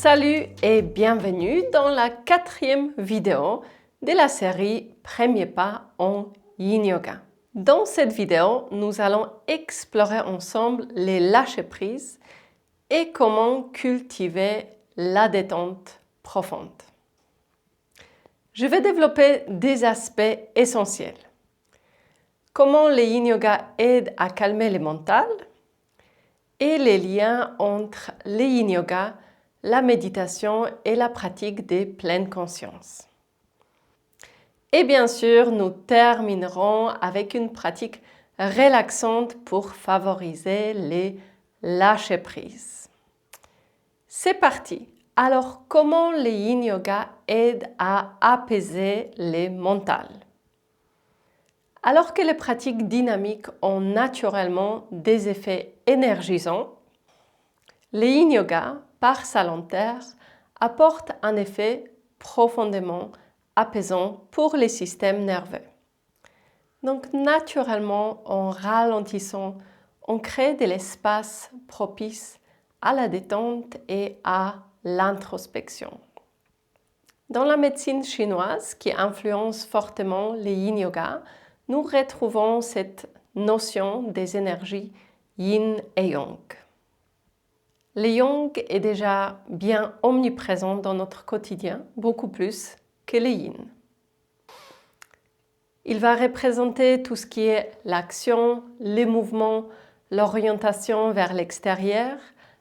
Salut et bienvenue dans la 4e vidéo de la série Premier pas en Yin Yoga. Dans cette vidéo, nous allons explorer ensemble les lâcher-prise et comment cultiver la détente profonde. Je vais développer des aspects essentiels. Comment le Yin Yoga aide à calmer le mental et les liens entre le Yin Yoga, la méditation et la pratique de pleine conscience. Et bien sûr, nous terminerons avec une pratique relaxante pour favoriser les lâcher-prise. C'est parti! Alors, comment le Yin Yoga aide à apaiser le mental? Alors que les pratiques dynamiques ont naturellement des effets énergisants, le Yin Yoga, par sa lenteur, apporte un effet profondément apaisant pour les systèmes nerveux. Donc naturellement, en ralentissant, on crée de l'espace propice à la détente et à l'introspection. Dans la médecine chinoise, qui influence fortement le Yin Yoga, nous retrouvons cette notion des énergies Yin et Yang. Le Yang est déjà bien omniprésent dans notre quotidien, beaucoup plus que le Yin. Il va représenter tout ce qui est l'action, les mouvements, l'orientation vers l'extérieur,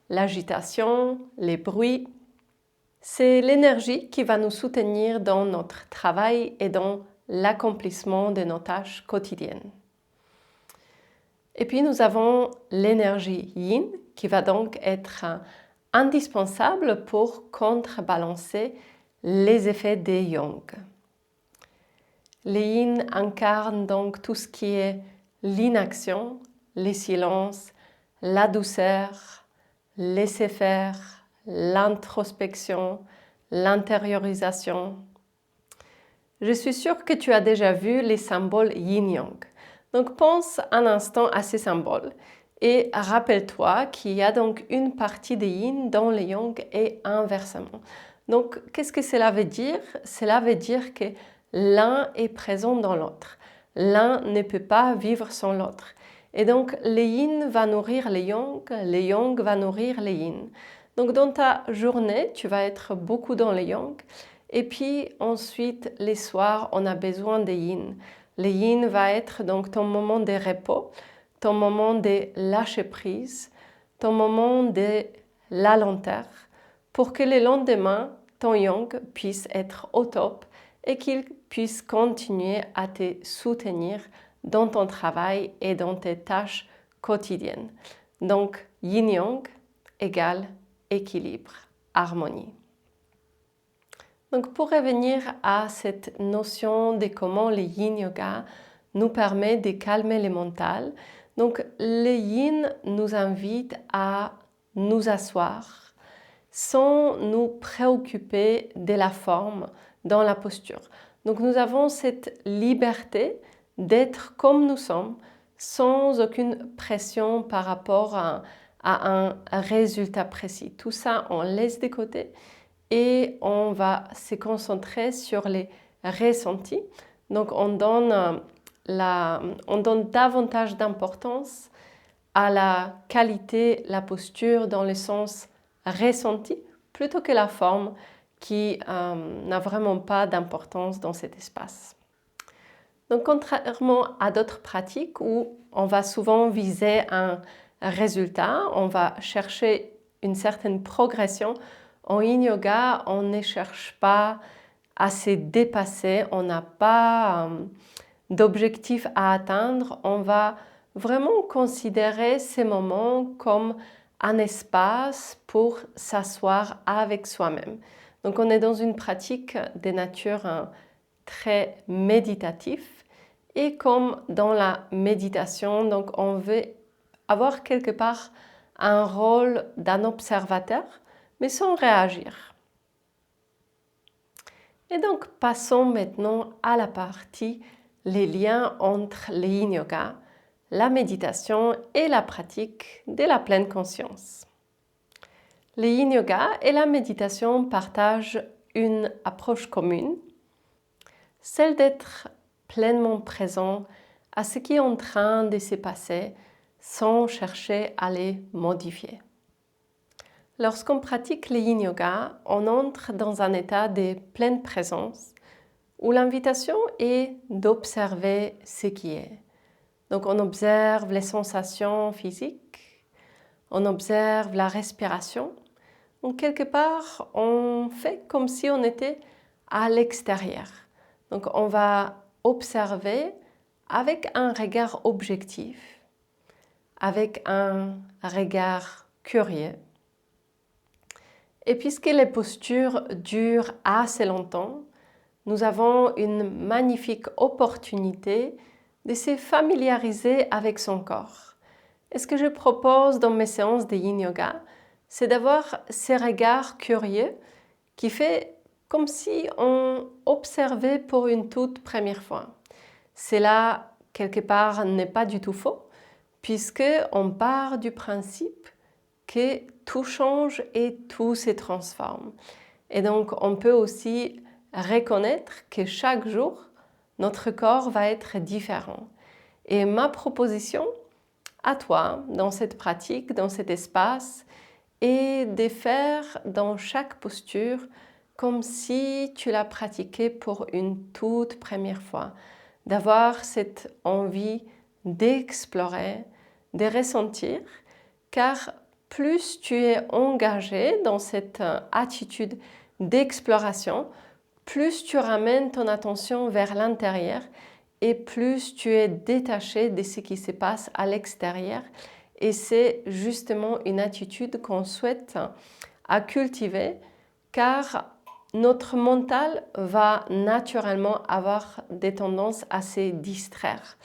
l'agitation, les bruits. C'est l'énergie qui va nous soutenir dans notre travail et dans l'accomplissement de nos tâches quotidiennes. Et puis nous avons l'énergie Yin qui va donc être indispensable pour contrebalancer les effets des Yang. Le Yin incarne donc tout ce qui est l'inaction, les silences, la douceur, laisser faire, l'introspection, l'intériorisation. Je suis sûre que tu as déjà vu les symboles Yin-Yang. Donc pense un instant à ces symboles et rappelle-toi qu'il y a donc une partie de Yin dans le Yang et inversement. Donc qu'est-ce que cela veut dire? Cela veut dire que l'un est présent dans l'autre. L'un ne peut pas vivre sans l'autre. Et donc le Yin va nourrir le Yang va nourrir le Yin. Donc dans ta journée, tu vas être beaucoup dans le Yang. Et puis ensuite, les soirs, on a besoin de Yin. Le Yin va être donc ton moment de repos, ton moment de lâcher prise, ton moment de la lenteur, pour que le lendemain, ton Yang puisse être au top et qu'il puisse continuer à te soutenir dans ton travail et dans tes tâches quotidiennes. Donc, Yin-Yang égale équilibre, harmonie. Donc pour revenir à cette notion de comment le Yin Yoga nous permet de calmer le mental, donc le Yin nous invite à nous asseoir sans nous préoccuper de la forme dans la posture. Donc nous avons cette liberté d'être comme nous sommes sans aucune pression par rapport à un résultat précis. Tout ça, on laisse de côté. Et on va se concentrer sur les ressentis. Donc on donne davantage d'importance à la qualité, la posture dans le sens ressenti, plutôt que la forme qui n'a vraiment pas d'importance dans cet espace. Donc contrairement à d'autres pratiques où on va souvent viser un résultat, on va chercher une certaine progression, en Yin Yoga, on ne cherche pas à se dépasser, on n'a pas d'objectif à atteindre, on va vraiment considérer ces moments comme un espace pour s'asseoir avec soi-même. Donc on est dans une pratique de nature très méditative et comme dans la méditation, donc on veut avoir quelque part un rôle d'un observateur, mais sans réagir. Et donc passons maintenant à la partie les liens entre le Yin Yoga, la méditation et la pratique de la pleine conscience. Le yin yoga et la méditation partagent une approche commune, celle d'être pleinement présent à ce qui est en train de se passer sans chercher à les modifier. Lorsqu'on pratique le yin yoga, on entre dans un état de pleine présence où l'invitation est d'observer ce qui est. Donc on observe les sensations physiques, on observe la respiration. Donc quelque part, on fait comme si on était à l'extérieur. Donc on va observer avec un regard objectif, avec un regard curieux. Et puisque les postures durent assez longtemps, nous avons une magnifique opportunité de se familiariser avec son corps. Et ce que je propose dans mes séances de yin yoga, c'est d'avoir ces regards curieux qui fait comme si on observait pour une toute première fois. Cela, quelque part, n'est pas du tout faux, puisqu'on part du principe que tout change et tout se transforme. Et donc, on peut aussi reconnaître que chaque jour, notre corps va être différent. Et ma proposition à toi, dans cette pratique, dans cet espace, est de faire dans chaque posture comme si tu l'as pratiqué pour une toute première fois, d'avoir cette envie d'explorer, de ressentir, car plus tu es engagé dans cette attitude d'exploration, plus tu ramènes ton attention vers l'intérieur et plus tu es détaché de ce qui se passe à l'extérieur. Et c'est justement une attitude qu'on souhaite à cultiver car notre mental va naturellement avoir des tendances à se distraire.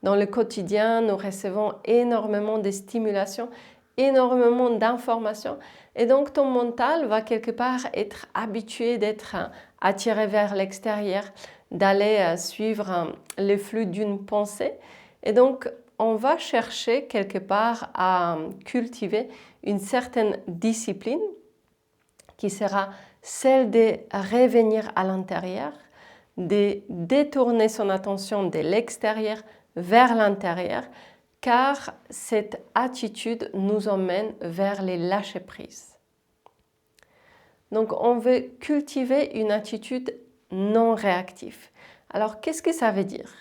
Dans le quotidien, nous recevons énormément de stimulations, énormément d'informations et donc ton mental va quelque part être habitué d'être attiré vers l'extérieur, d'aller suivre le flux d'une pensée et donc on va chercher quelque part à cultiver une certaine discipline qui sera celle de revenir à l'intérieur, de détourner son attention de l'extérieur vers l'intérieur, car cette attitude nous emmène vers les lâcher-prise. Donc on veut cultiver une attitude non réactive. Alors qu'est-ce que ça veut dire?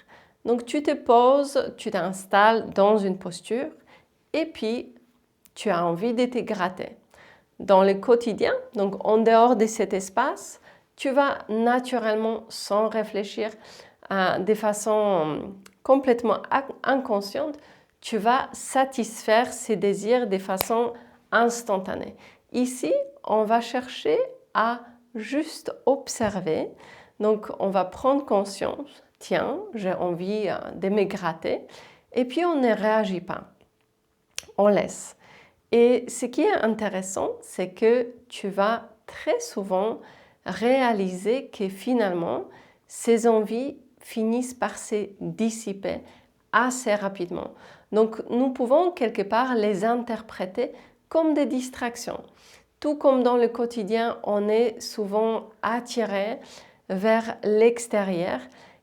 Donc tu te poses, tu t'installes dans une posture et puis tu as envie de te gratter. Dans le quotidien, donc en dehors de cet espace, tu vas naturellement, sans réfléchir, de façon complètement inconsciente, tu vas satisfaire ces désirs de façon instantanée. Ici, on va chercher à juste observer. Donc, on va prendre conscience. Tiens, j'ai envie de me gratter. Et puis, on ne réagit pas. On laisse. Et ce qui est intéressant, c'est que tu vas très souvent réaliser que finalement, ces envies finissent par se dissiper assez rapidement. Donc, nous pouvons quelque part les interpréter comme des distractions. Tout comme dans le quotidien, on est souvent attiré vers l'extérieur.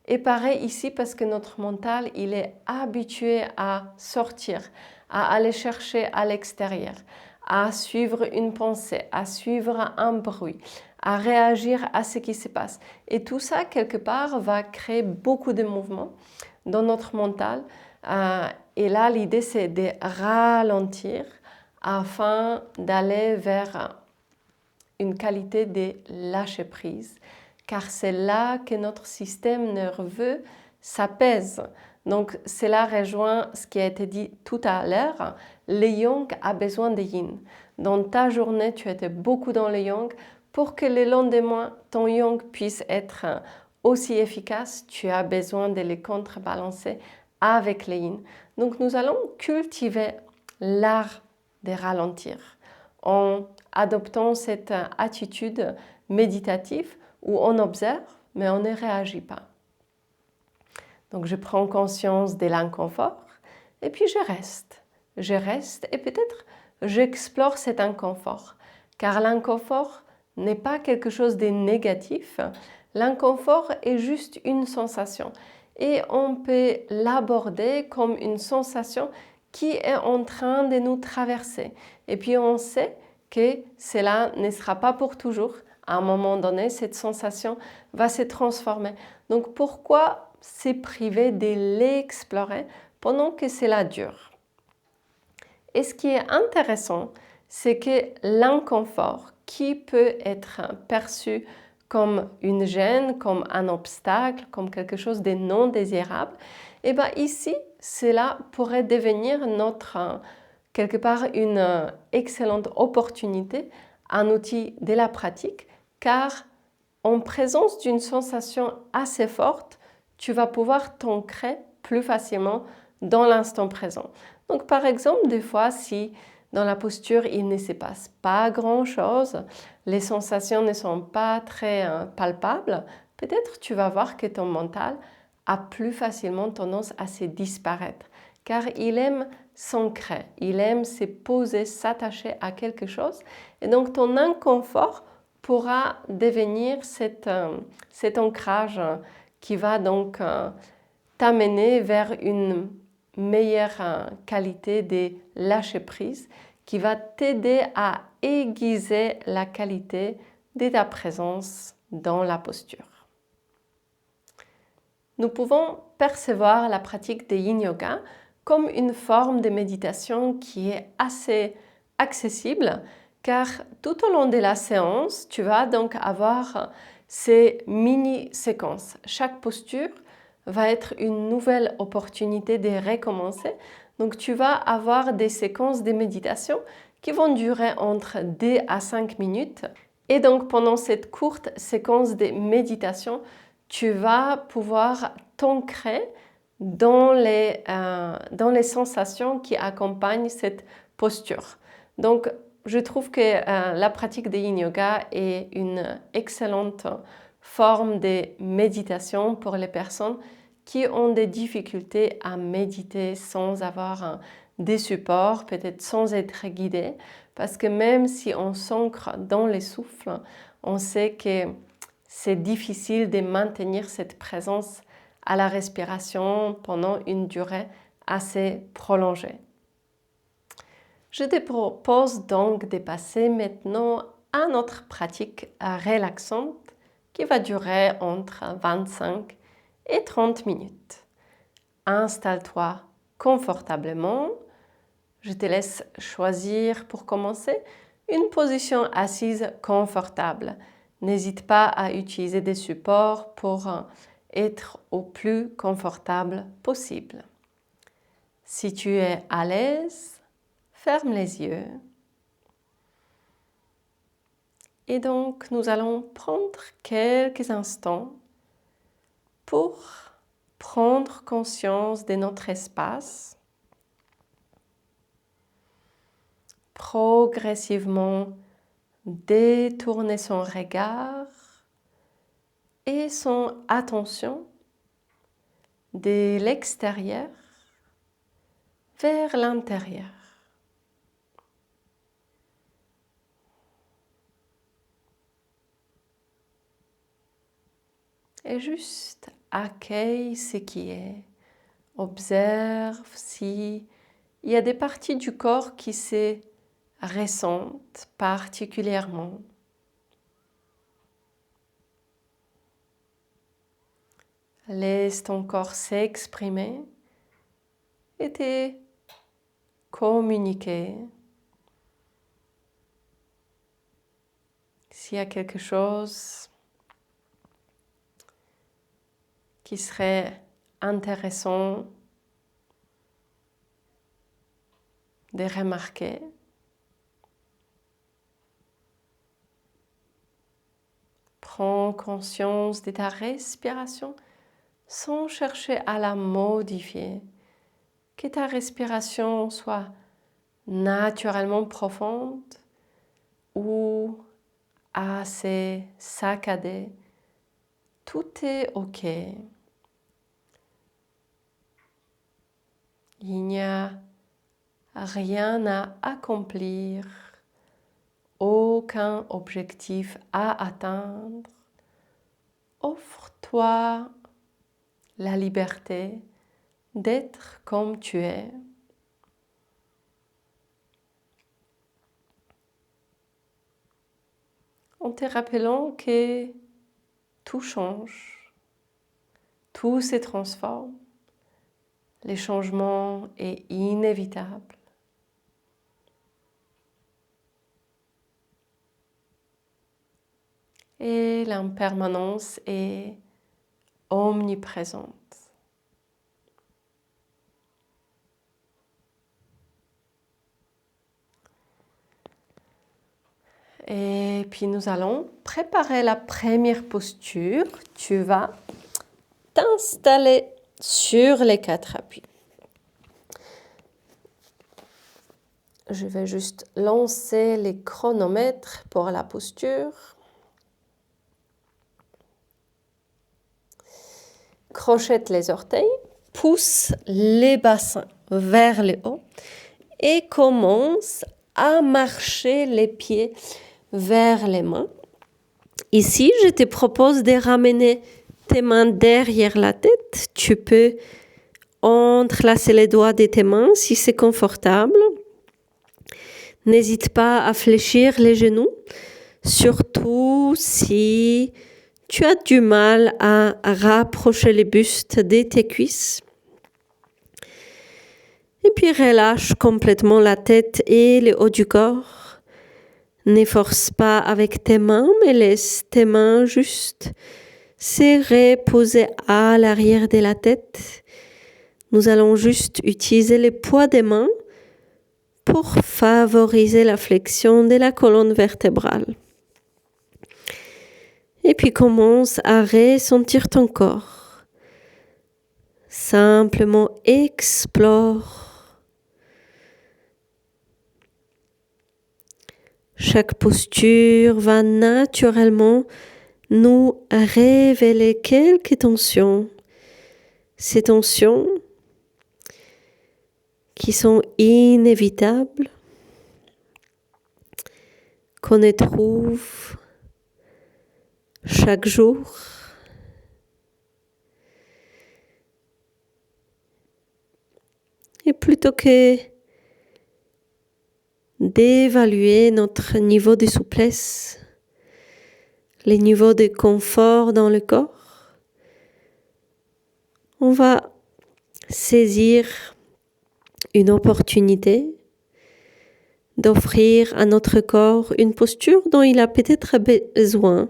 Et pareil ici parce que notre mental, il est habitué à sortir, à aller chercher à l'extérieur, à suivre une pensée, à suivre un bruit, à réagir à ce qui se passe. Et tout ça, quelque part, va créer beaucoup de mouvements dans notre mental. Et là, l'idée, c'est de ralentir afin d'aller vers une qualité de lâcher-prise, car c'est là que notre système nerveux s'apaise. Donc cela rejoint ce qui a été dit tout à l'heure, le yang a besoin de yin. Dans ta journée, tu étais beaucoup dans le yang. Pour que le lendemain, ton yang puisse être aussi efficace, tu as besoin de les contrebalancer avec le yin. Donc nous allons cultiver l'art de ralentir en adoptant cette attitude méditative où on observe mais on ne réagit pas. Donc je prends conscience de l'inconfort et puis je reste et peut-être j'explore cet inconfort car l'inconfort n'est pas quelque chose de négatif. L'inconfort est juste une sensation et on peut l'aborder comme une sensation qui est en train de nous traverser. Et puis on sait que cela ne sera pas pour toujours. À un moment donné, cette sensation va se transformer. Donc pourquoi se priver de l'explorer pendant que cela dure? Et ce qui est intéressant, c'est que l'inconfort qui peut être perçu comme une gêne, comme un obstacle, comme quelque chose de non désirable, et bien ici, cela pourrait devenir quelque part une excellente opportunité, un outil de la pratique, car en présence d'une sensation assez forte, tu vas pouvoir t'ancrer plus facilement dans l'instant présent. Donc par exemple, des fois, si dans la posture, il ne se passe pas grand-chose, les sensations ne sont pas très palpables, peut-être tu vas voir que ton mental a plus facilement tendance à se disparaître, car il aime s'ancrer, il aime se poser, s'attacher à quelque chose, et donc ton inconfort pourra devenir cet ancrage qui va donc t'amener vers une meilleure qualité de lâcher prise, qui va t'aider à aiguiser la qualité de ta présence dans la posture. Nous pouvons percevoir la pratique de Yin Yoga comme une forme de méditation qui est assez accessible, car tout au long de la séance, tu vas donc avoir ces mini-séquences. Chaque posture va être une nouvelle opportunité de recommencer. Donc tu vas avoir des séquences de méditation qui vont durer entre 2 à 5 minutes. Et donc pendant cette courte séquence de méditation, tu vas pouvoir t'ancrer dans les sensations qui accompagnent cette posture. Donc je trouve que la pratique de Yin Yoga est une excellente forme de méditation pour les personnes qui ont des difficultés à méditer sans avoir des supports, peut-être sans être guidés, parce que même si on s'ancre dans les souffles, on sait que c'est difficile de maintenir cette présence à la respiration pendant une durée assez prolongée. Je te propose donc de passer maintenant à notre pratique relaxante qui va durer entre 25 et 30 minutes. Installe-toi confortablement. Je te laisse choisir pour commencer une position assise confortable. N'hésite pas à utiliser des supports pour être au plus confortable possible. Si tu es à l'aise, ferme les yeux. Et donc, nous allons prendre quelques instants pour prendre conscience de notre espace, progressivement détourner son regard et son attention de l'extérieur vers l'intérieur. Et juste accueille ce qui est. Observe s'il y a des parties du corps qui se ressentent particulièrement. Laisse ton corps s'exprimer et te communiquer. S'il y a quelque chose qui serait intéressant de remarquer, prends conscience de ta respiration sans chercher à la modifier. Que ta respiration soit naturellement profonde ou assez saccadée. Tout est OK. Il n'y a rien à accomplir aucun objectif à atteindre. Offre-toi la liberté d'être comme tu es. En te rappelant que tout change, tout se transforme, le changement est inévitable. Et l'impermanence est omniprésente. Et puis nous allons préparer la première posture. Tu vas t'installer sur les 4 appuis. Je vais juste lancer les chronomètres pour la posture. Crochette les orteils, pousse les bassins vers le haut et commence à marcher les pieds vers les mains. Ici, je te propose de ramener tes mains derrière la tête. Tu peux entrelacer les doigts de tes mains si c'est confortable. N'hésite pas à fléchir les genoux, surtout si tu as du mal à rapprocher les bustes de tes cuisses. Et puis relâche complètement la tête et le haut du corps. Ne force pas avec tes mains, mais laisse tes mains juste se reposer à l'arrière de la tête. Nous allons juste utiliser le poids des mains pour favoriser la flexion de la colonne vertébrale. Et puis commence à ressentir ton corps. Simplement explore. Chaque posture va naturellement nous révéler quelques tensions. Ces tensions qui sont inévitables, qu'on éprouve chaque jour. Et plutôt que d'évaluer notre niveau de souplesse, les niveaux de confort dans le corps, on va saisir une opportunité d'offrir à notre corps une posture dont il a peut-être besoin.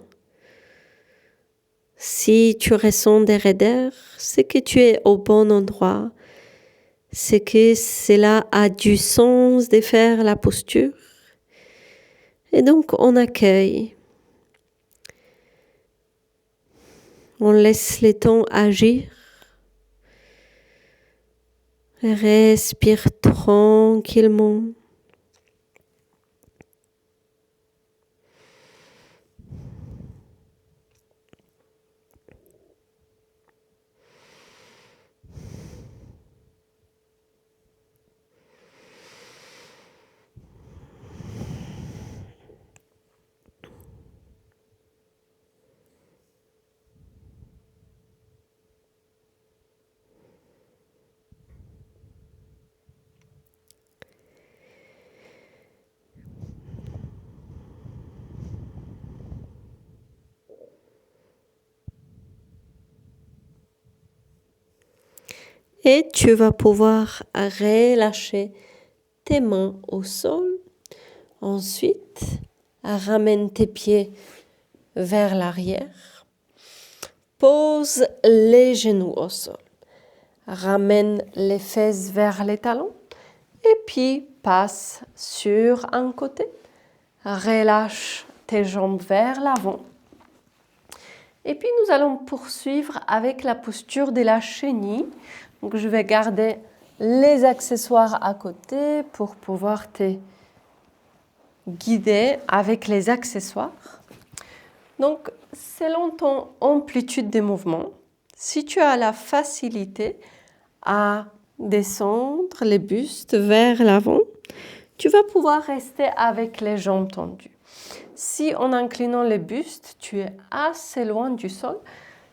Si tu ressens des raideurs, c'est que tu es au bon endroit. C'est que cela a du sens de faire la posture. Et donc, on accueille. On laisse le temps agir. Respire tranquillement. Et tu vas pouvoir relâcher tes mains au sol. Ensuite, ramène tes pieds vers l'arrière. Pose les genoux au sol. Ramène les fesses vers les talons. Et puis, passe sur un côté. Relâche tes jambes vers l'avant. Et puis, nous allons poursuivre avec la posture de la chenille. Donc, je vais garder les accessoires à côté pour pouvoir te guider avec les accessoires. Donc, selon ton amplitude de mouvement, si tu as la facilité à descendre les bustes vers l'avant, tu vas pouvoir rester avec les jambes tendues. Si en inclinant le buste, tu es assez loin du sol,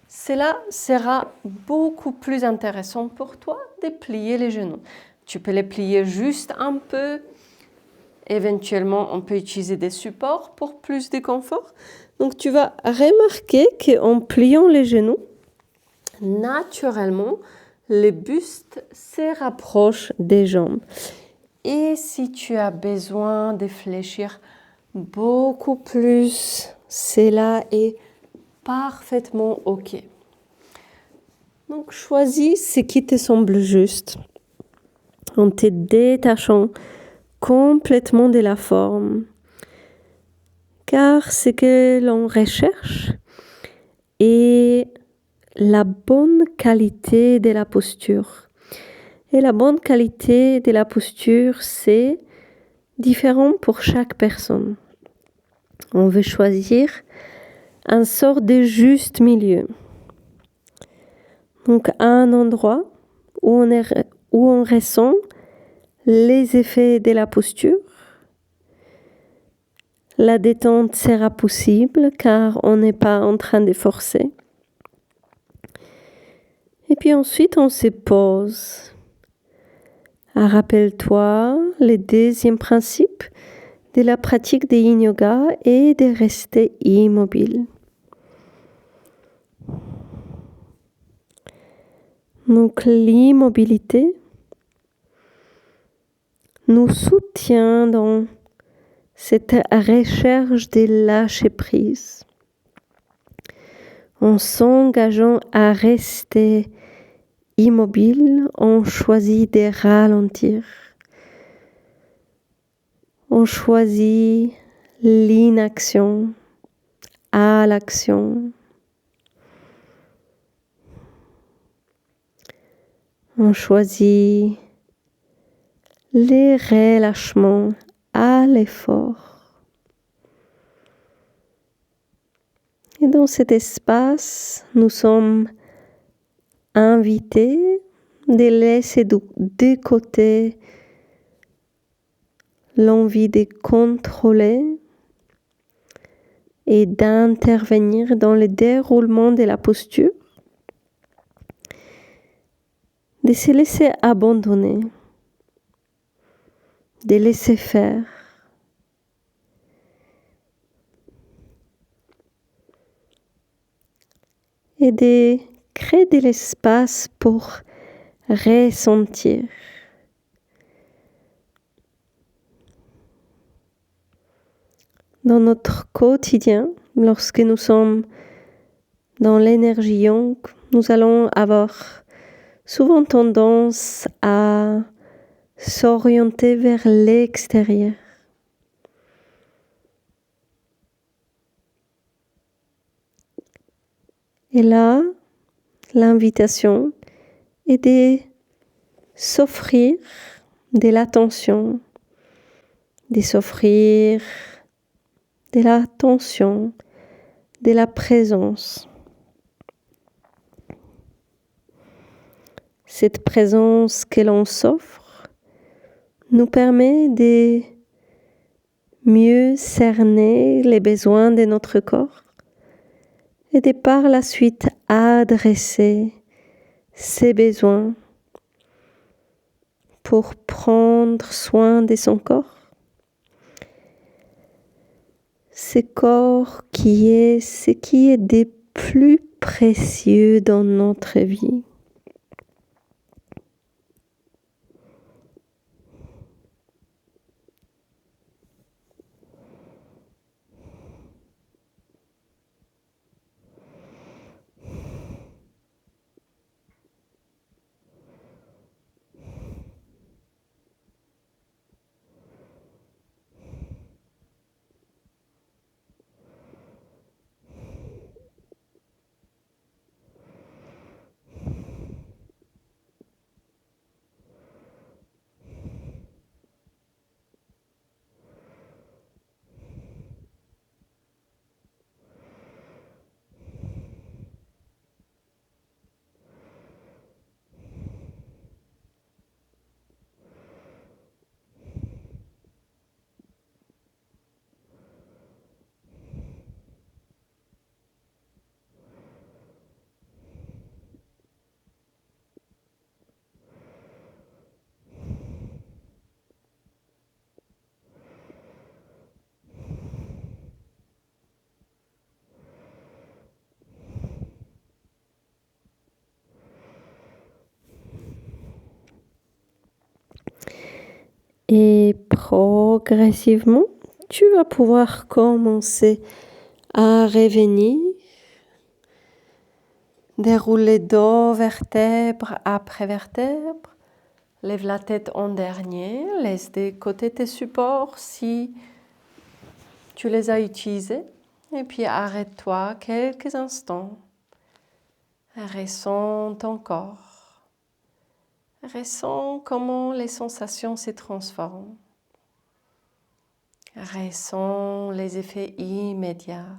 cela sera beaucoup plus intéressant pour toi de plier les genoux. Tu peux les plier juste un peu. Éventuellement, on peut utiliser des supports pour plus de confort. Donc, tu vas remarquer qu'en pliant les genoux, naturellement, le buste se rapproche des jambes. Et si tu as besoin de fléchir beaucoup plus, cela est parfaitement OK. Donc, choisis ce qui te semble juste en te détachant complètement de la forme. Car ce que l'on recherche est la bonne qualité de la posture. Et la bonne qualité de la posture, c'est différent pour chaque personne. On veut choisir un sort de juste milieu. Donc un endroit où on ressent les effets de la posture. La détente sera possible car on n'est pas en train de forcer. Et puis ensuite, on se pose. Rappelle-toi, le deuxième principe de la pratique de Yin Yoga est de rester immobile. Donc l'immobilité nous soutient dans cette recherche de lâcher prise. En s'engageant à rester immobile, on choisit de ralentir. On choisit l'inaction à l'action. On choisit les relâchements à l'effort. Et dans cet espace, nous sommes invités de laisser de côté l'envie de contrôler et d'intervenir dans le déroulement de la posture, de se laisser abandonner, de laisser faire. Et de créer de l'espace pour ressentir. Dans notre quotidien, lorsque nous sommes dans l'énergie yang, nous allons avoir souvent tendance à s'orienter vers l'extérieur. Et là, l'invitation est de s'offrir de l'attention, de s'offrir de l'attention, de la présence. Cette présence que l'on s'offre nous permet de mieux cerner les besoins de notre corps et de par la suite adresser ces besoins pour prendre soin de son corps. Ce corps qui est ce qui est de plus précieux dans notre vie. Et progressivement, tu vas pouvoir commencer à revenir, dérouler dos, vertèbre après vertèbre. Lève la tête en dernier, laisse de côté tes supports si tu les as utilisés. Et puis arrête-toi quelques instants. Ressens ton corps. Ressens comment les sensations se transforment. Ressens les effets immédiats.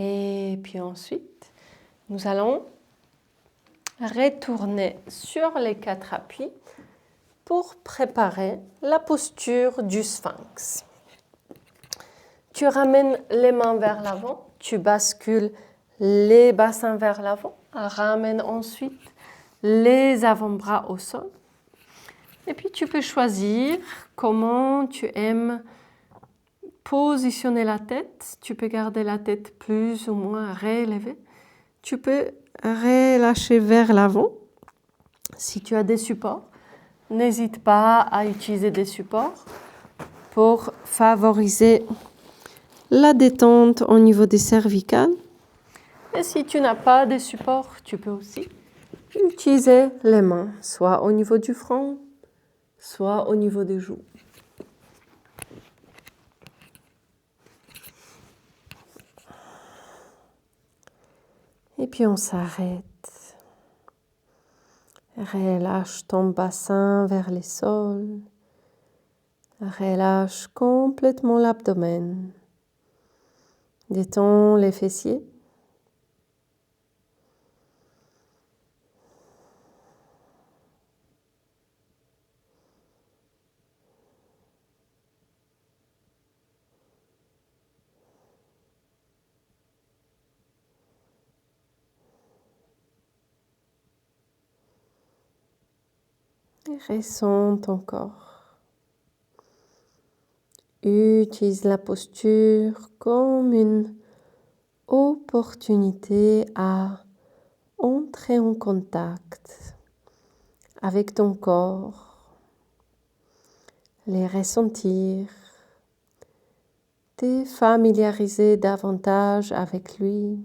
Et puis ensuite, nous allons retourner sur les 4 appuis pour préparer la posture du sphinx. Tu ramènes les mains vers l'avant, tu bascules les bassins vers l'avant, ramène ensuite les avant-bras au sol. Et puis tu peux choisir comment tu aimes positionner la tête. Tu peux garder la tête plus ou moins relevée. Tu peux relâcher vers l'avant. Si tu as des supports, n'hésite pas à utiliser des supports pour favoriser la détente au niveau des cervicales. Et si tu n'as pas de support, tu peux aussi utiliser les mains, soit au niveau du front, soit au niveau des joues. Et puis on s'arrête. Relâche ton bassin vers les sols. Relâche complètement l'abdomen. Détends les fessiers. Et ressens ton corps. Utilise la posture comme une opportunité à entrer en contact avec ton corps, les ressentir, te familiariser davantage avec lui.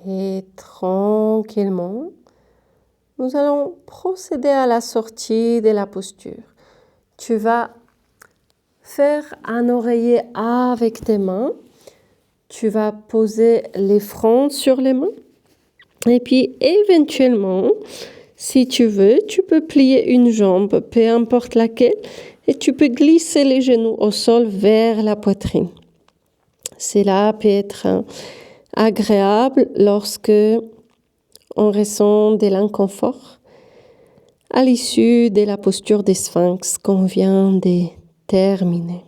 Et tranquillement, nous allons procéder à la sortie de la posture. Tu vas faire un oreiller avec tes mains. Tu vas poser les fronts sur les mains. Et puis, éventuellement, si tu veux, tu peux plier une jambe, peu importe laquelle, et tu peux glisser les genoux au sol vers la poitrine. Cela peut être agréable lorsque on ressent de l'inconfort à l'issue de la posture des sphinx qu'on vient de terminer.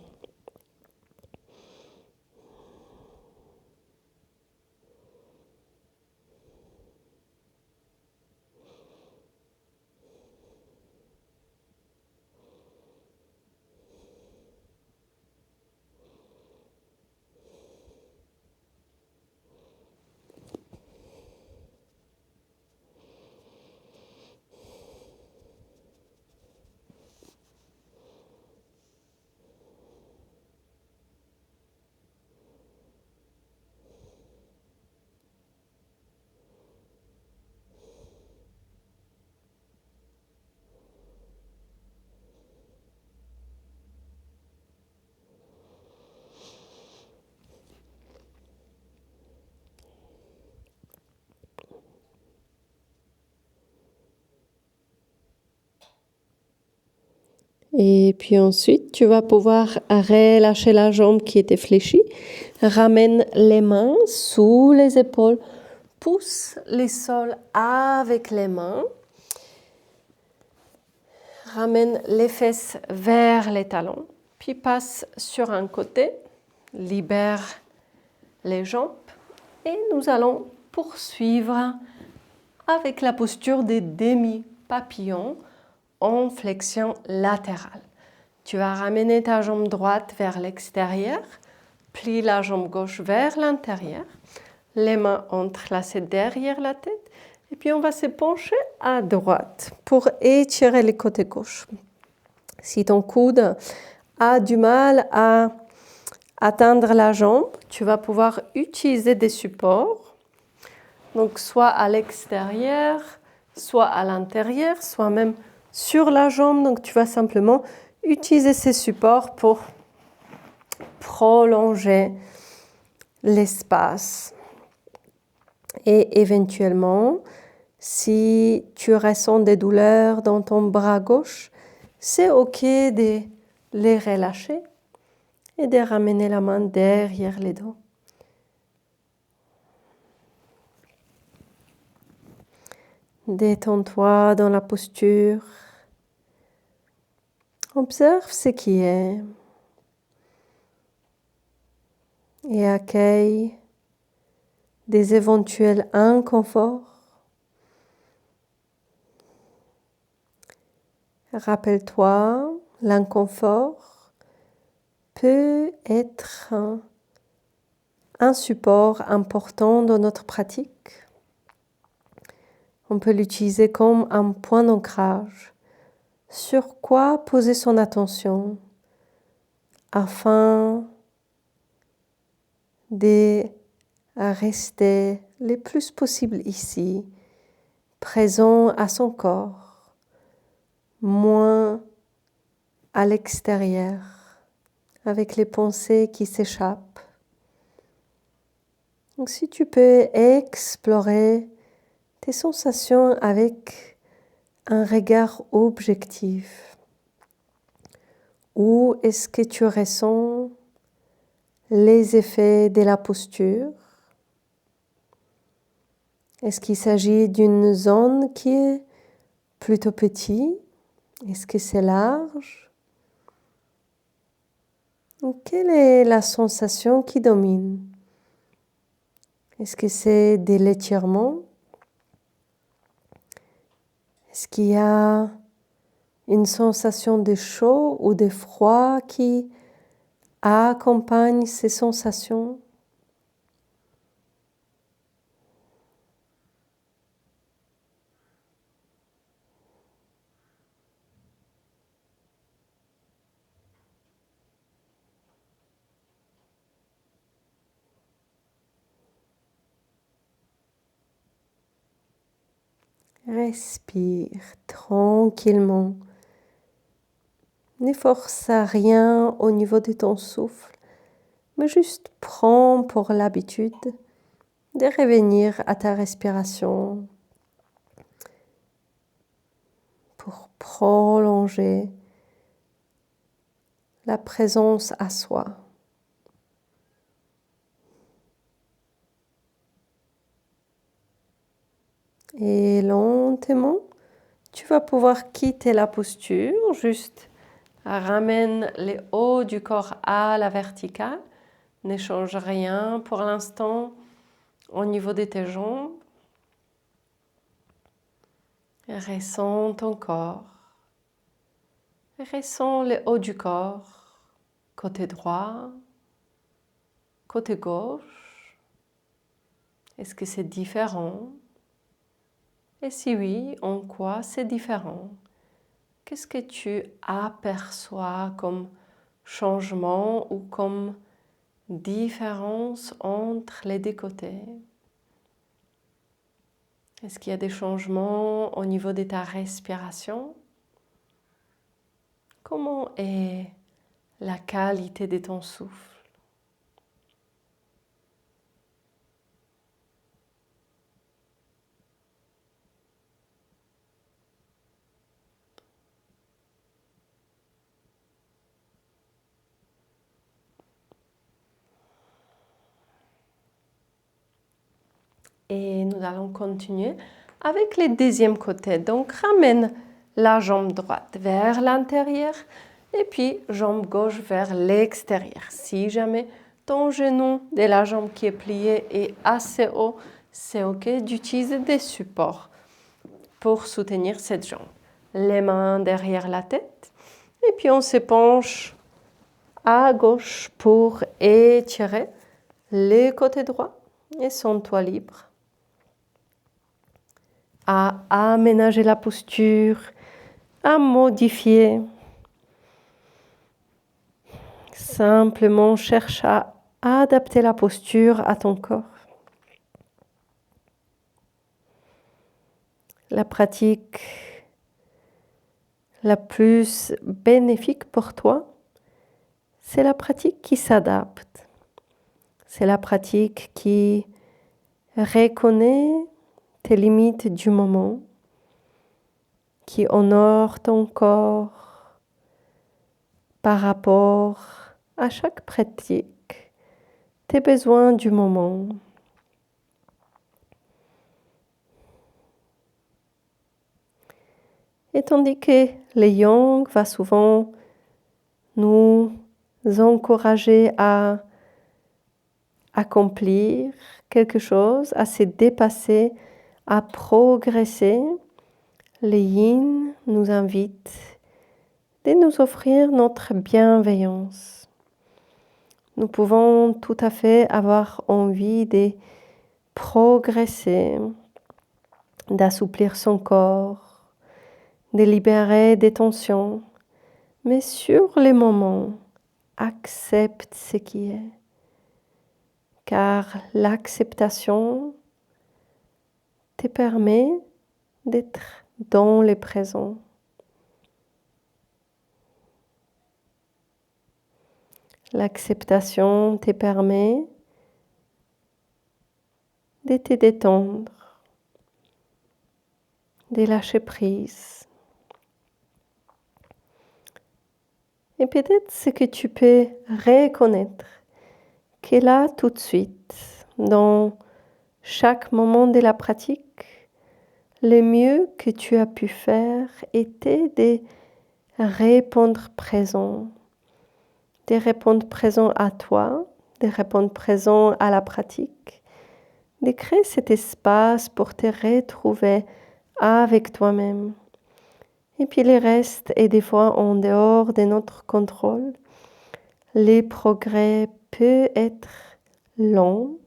Et puis ensuite, tu vas pouvoir relâcher la jambe qui était fléchie. Ramène les mains sous les épaules. Pousse les sols avec les mains. Ramène les fesses vers les talons. Puis passe sur un côté. Libère les jambes. Et nous allons poursuivre avec la posture des demi-papillons en flexion latérale. Tu vas ramener ta jambe droite vers l'extérieur, plie la jambe gauche vers l'intérieur, les mains entrelacées derrière la tête, et puis on va se pencher à droite pour étirer le côté gauche. Si ton coude a du mal à atteindre la jambe, tu vas pouvoir utiliser des supports, donc soit à l'extérieur, soit à l'intérieur, soit même sur la jambe. Donc tu vas simplement utiliser ces supports pour prolonger l'espace. Et éventuellement, si tu ressens des douleurs dans ton bras gauche, c'est OK de les relâcher et de ramener la main derrière les dos. Détends-toi dans la posture. Observe ce qui est et accueille des éventuels inconforts. Rappelle-toi, l'inconfort peut être un support important dans notre pratique. On peut l'utiliser comme un point d'ancrage. Sur quoi poser son attention afin de rester le plus possible ici, présent à son corps, moins à l'extérieur, avec les pensées qui s'échappent. Donc si tu peux explorer tes sensations avec un regard objectif. Où est-ce que tu ressens les effets de la posture? Est-ce qu'il s'agit d'une zone qui est plutôt petite? Est-ce que c'est large? Ou quelle est la sensation qui domine? Est-ce que c'est de l'étirement? Est-ce qu'il y a une sensation de chaud ou de froid qui accompagne ces sensations? Respire tranquillement. Ne force à rien au niveau de ton souffle, mais juste prends pour l'habitude de revenir à ta respiration pour prolonger la présence à soi. Et lentement, tu vas pouvoir quitter la posture, juste ramène les hauts du corps à la verticale, ne change rien pour l'instant au niveau de tes jambes. Ressens ton corps, ressens les hauts du corps, côté droit, côté gauche. Est-ce que c'est différent? Et si oui, en quoi c'est différent? Qu'est-ce que tu aperçois comme changement ou comme différence entre les deux côtés? Est-ce qu'il y a des changements au niveau de ta respiration? Comment est la qualité de ton souffle? Et nous allons continuer avec le deuxième côté. Donc, ramène la jambe droite vers l'intérieur et puis jambe gauche vers l'extérieur. Si jamais ton genou de la jambe qui est pliée est assez haut, c'est OK d'utiliser des supports pour soutenir cette jambe. Les mains derrière la tête et puis on se penche à gauche pour étirer les côtés droits et sens-toi libre. À aménager la posture, à modifier. Simplement cherche à adapter la posture à ton corps. La pratique la plus bénéfique pour toi, c'est la pratique qui s'adapte. C'est la pratique qui reconnaît tes limites du moment, qui honore ton corps par rapport à chaque pratique, tes besoins du moment. Et tandis que le yang va souvent nous encourager à accomplir quelque chose, à se dépasser, à progresser, le yin nous invite de nous offrir notre bienveillance. Nous pouvons tout à fait avoir envie de progresser, d'assouplir son corps, de libérer des tensions, mais sur les moments, accepte ce qui est. Car l'acceptation te permet d'être dans le présent. L'acceptation te permet de te détendre, de lâcher prise. Et peut-être ce que tu peux reconnaître, que là tout de suite, dans chaque moment de la pratique, le mieux que tu as pu faire était de répondre présent. De répondre présent à toi, de répondre présent à la pratique, de créer cet espace pour te retrouver avec toi-même. Et puis le reste est des fois en dehors de notre contrôle. Les progrès peuvent être longs.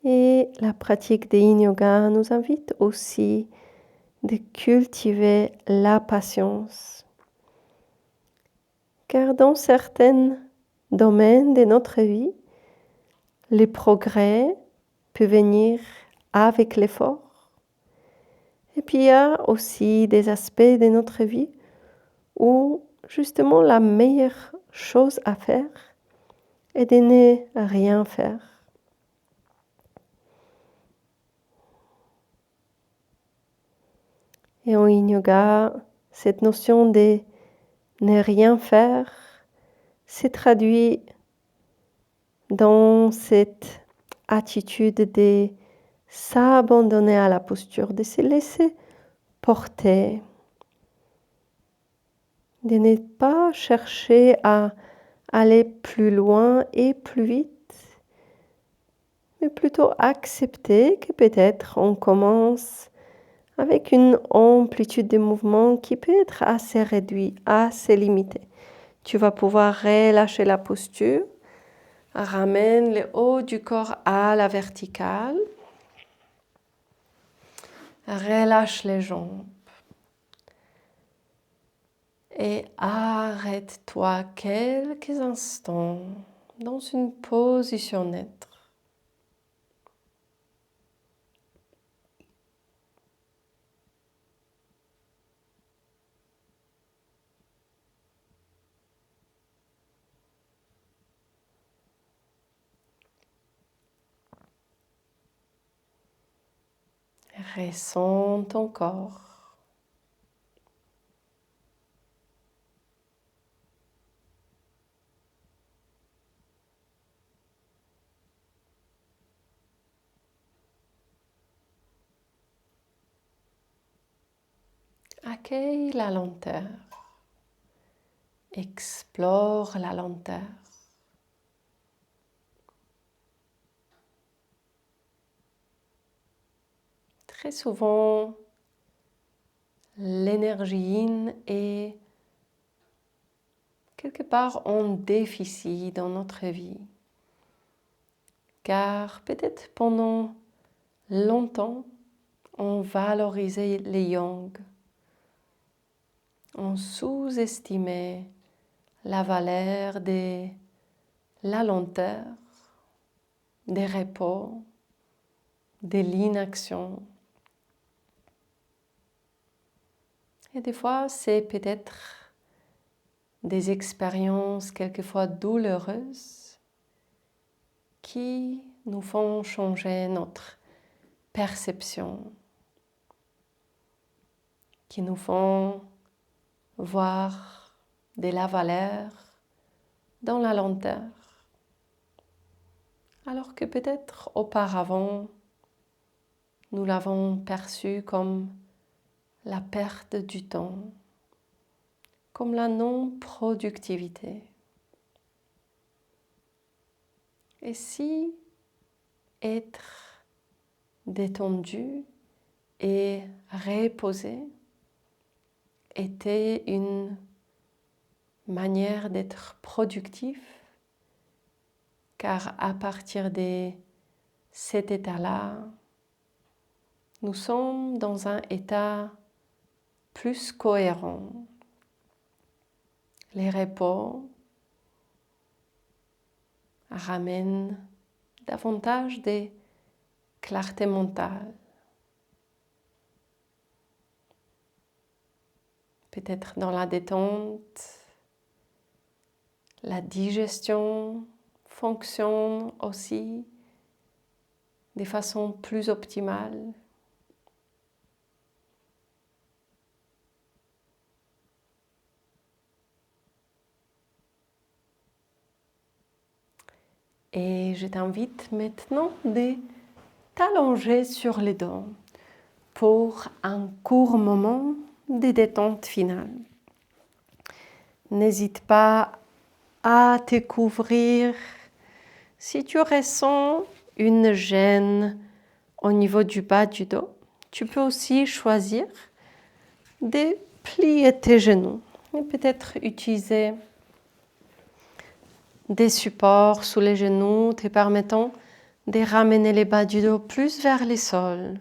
Et la pratique de Yin Yoga nous invite aussi de cultiver la patience. Car dans certains domaines de notre vie, les progrès peuvent venir avec l'effort. Et puis il y a aussi des aspects de notre vie où justement la meilleure chose à faire est de ne rien faire. Et en yin yoga, cette notion de ne rien faire s'est traduit dans cette attitude de s'abandonner à la posture, de se laisser porter, de ne pas chercher à aller plus loin et plus vite, mais plutôt accepter que peut-être on commence avec une amplitude de mouvement qui peut être assez réduite, assez limitée. Tu vas pouvoir relâcher la posture, ramène le haut du corps à la verticale, relâche les jambes et arrête-toi quelques instants dans une position neutre. Ressens ton corps. Accueille la lenteur. Explore la lenteur. Très souvent, l'énergie yin est quelque part en déficit dans notre vie. Car peut-être pendant longtemps, on valorisait les yang. On sous-estimait la valeur de la lenteur, des repos, de l'inaction. Et des fois, c'est peut-être des expériences quelquefois douloureuses qui nous font changer notre perception, qui nous font voir de la valeur dans la lenteur, alors que peut-être auparavant, nous l'avons perçu comme la perte du temps, comme la non-productivité. Et si être détendu et reposé était une manière d'être productif, car à partir de cet état-là, nous sommes dans un état plus cohérent. Les repos ramènent davantage de clarté mentale. Peut-être dans la détente, la digestion fonctionne aussi de façon plus optimale. Et je t'invite maintenant de t'allonger sur les dos pour un court moment de détente finale. N'hésite pas à te couvrir si tu ressens une gêne au niveau du bas du dos. Tu peux aussi choisir de plier tes genoux et peut-être utiliser des supports sous les genoux te permettant de ramener les bas du dos plus vers le sol.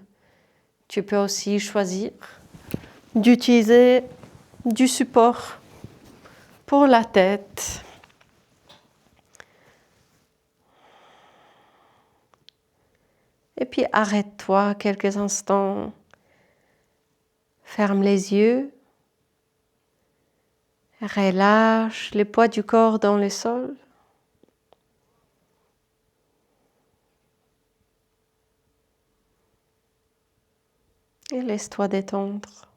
Tu peux aussi choisir d'utiliser du support pour la tête. Et puis arrête-toi quelques instants Ferme les yeux. Relâche le poids du corps dans le sol. Et laisse-toi détendre.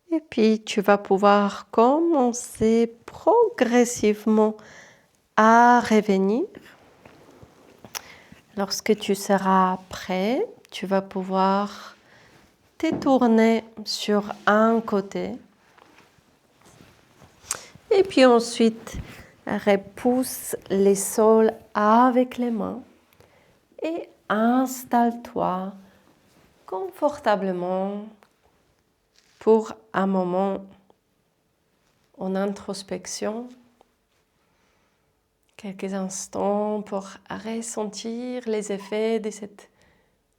Et puis tu vas pouvoir commencer progressivement à revenir. Lorsque tu seras prêt, tu vas pouvoir te tourner sur un côté. Et puis ensuite, repousse les sols avec les mains et installe-toi confortablement pour un moment en introspection. Quelques instants pour ressentir les effets de cette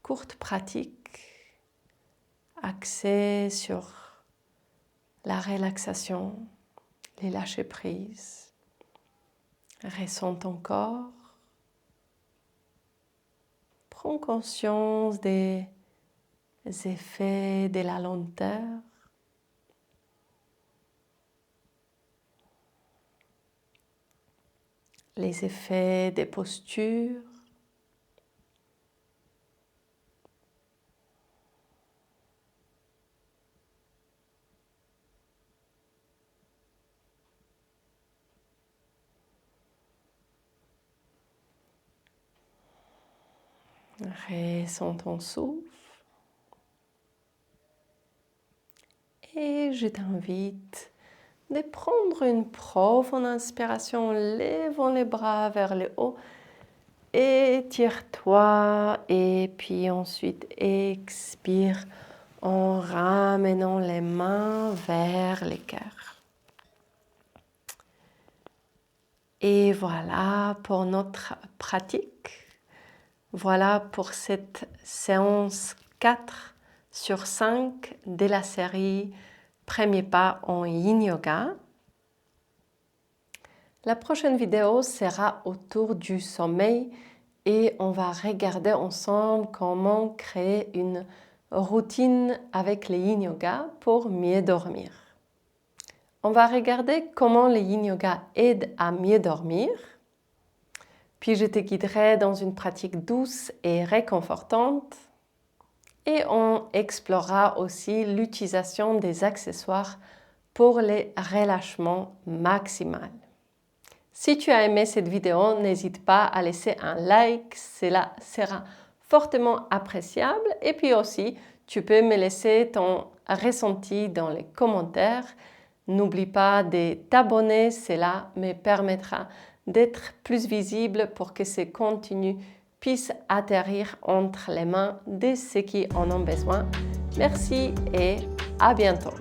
courte pratique axée sur la relaxation, les lâcher prise. Ressens ton corps. Prends conscience des effets de la lenteur. Les effets des postures. Ressens ton souffle. Et je t'invite de prendre une profonde inspiration en levant les bras vers le haut. Étire-toi et puis ensuite expire en ramenant les mains vers le cœur. Et voilà pour notre pratique. Voilà pour cette séance 4 sur 5 de la série Premier pas en Yin Yoga. La prochaine vidéo sera autour du sommeil et on va regarder ensemble comment créer une routine avec le Yin Yoga pour mieux dormir. On va regarder comment le Yin Yoga aide à mieux dormir. Puis je te guiderai dans une pratique douce et réconfortante. et on explorera aussi l'utilisation des accessoires pour les relâchements maximal. Si tu as aimé cette vidéo, n'hésite pas à laisser un like, cela sera fortement appréciable. Et puis aussi, tu peux me laisser ton ressenti dans les commentaires. N'oublie pas de t'abonner, cela me permettra d'être plus visible pour que ce contenu puisse atterrir entre les mains de ceux qui en ont besoin. Merci et à bientôt.